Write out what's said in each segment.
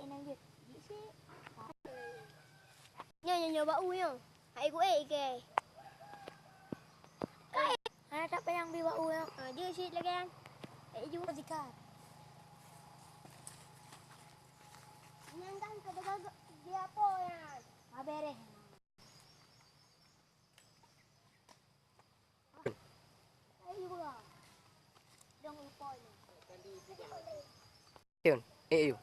nang dứt. Dứt sih. Nyo bau nyo. Hai gue ke. Ana tak payang bi bau nyo. Dứt sih lagi kan. Juga jika. Nang kan kagak dia apa ya? Beres. Juga. Dong lupa ni. Yun, iyo.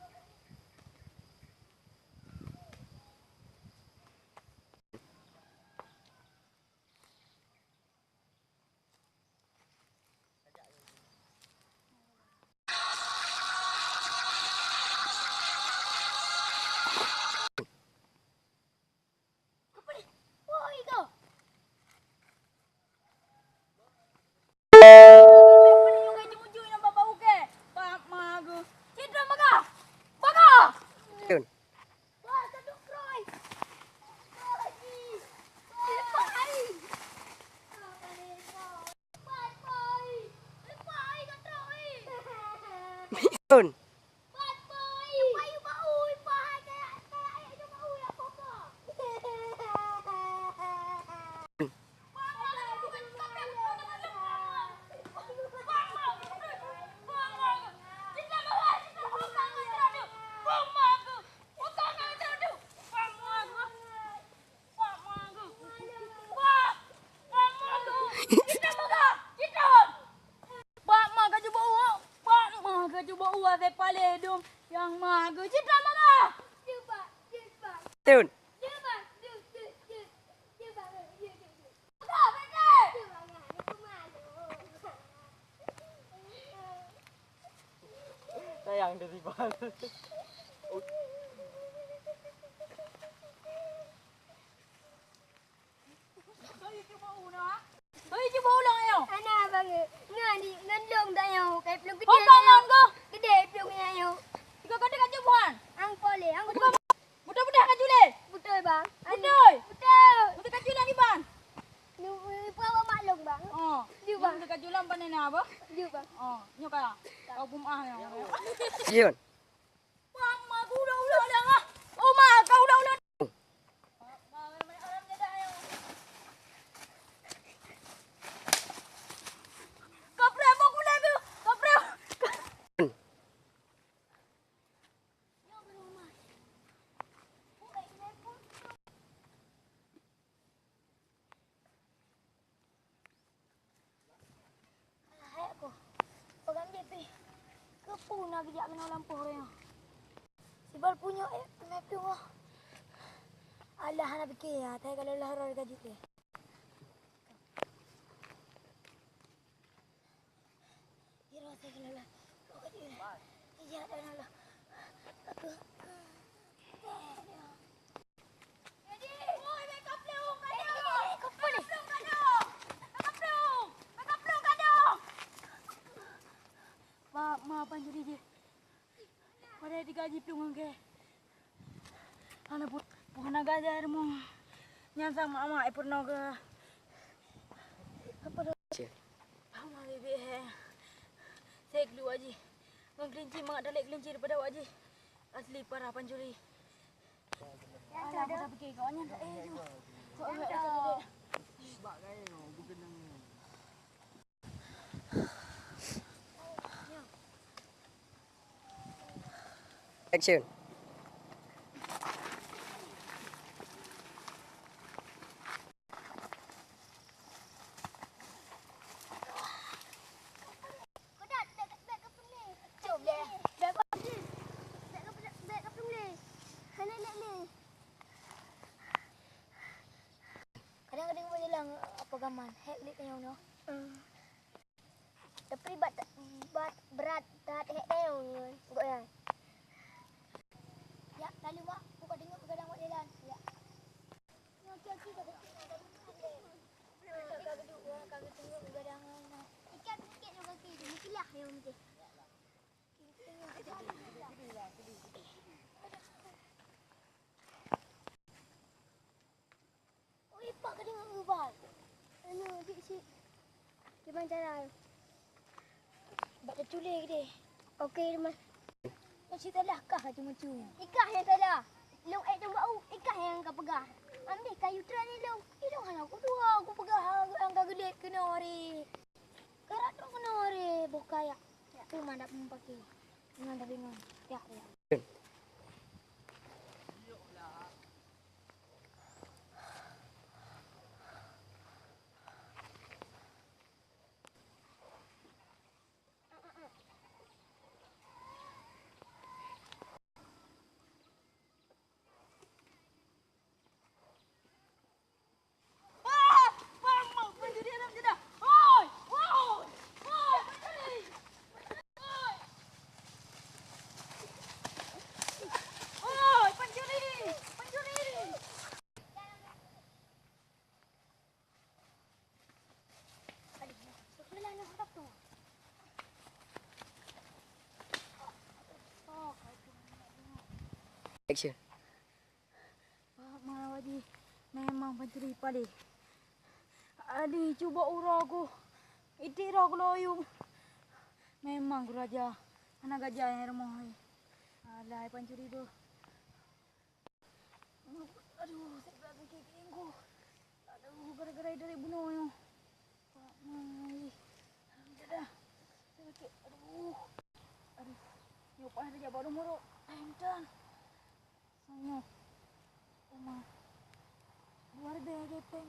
Yun. Yun. Yang mago cita mana? Yun. Sayang dari bawah. Hei cuba ulang ayo. Ana bang. Ngan long dah yo. Kai pelung gede. Kau tangan kau. Gede pelungnya yo. Tiga kau dekat cubuan. Ang pole, ang Budak-budak kat jule. betul bang. Betul. Betul. Budak kat jule ni bang. Ni bawa maklum bang. Oh, Dia bang. dekat jule panen apa? Dia bang. Oh, nyok ah. Kau bumah yo. Yun. Bang, aku udah dah ah. Oh mak, kau udah. Pegang JP. Kepuna bijak kena lampu orang. Sibal punya map tu ah. Alah nak fikir ya, tapi kalau lah orang gaji tu. Kira saya kalau lah. Iya dah lah. Aku. Maafan jadi je. Pada digaji pelungan ke. Anak put, bukan gajar mu. Nyata mama pernah ke. Apa dah? Mama bebe he. Saya keluar je. Orang kelinci mak dalek kelinci daripada awak je. Asli parah pancuri. Alah aku dah fikir kawannya. Jom. Soalnya sebab gaya bukan yang Action. Kadang-kadang boleh lang apa gaman. Hek lik kayo no. Tapi berat tak hek kayo. Enggak ya. Ya, lalu mak buka tengok kadang mak jalan. Ya. Okey dah. Kagak tengok kadang. Ikan sikit nak kaki. Mestilah yang mesti. Pak kena tengok ubah. Anu dik si. Gimana cara? Bak terculik ke dia? Okey mas. Kau cerita lah kah cuma cuy. Ikah yang salah. Long tu bau, ikah yang kau pegang. Ambil kayu teran ni long. Hidung hanya aku dua. Aku pegang angka gelik kena hari. Kerat tu kena hari. Bokaya. Tu mana pun pakai. Dengan dah bingung. Ya, ya. Action. Mak Haji memang pencuri padi. Ali cuba urah aku. Itirah aku loyung. Memang aku raja. Anak gajah yang remah. Alah pencuri tu. Aduh, saya berat sakit kengku. Aduh, gara-gara dari bunuh yo. Dah. Sakit. Aduh. Aduh. Yo pas saja baru muruk. Enten. Sanyo. Oma. Luar biasa gepeng.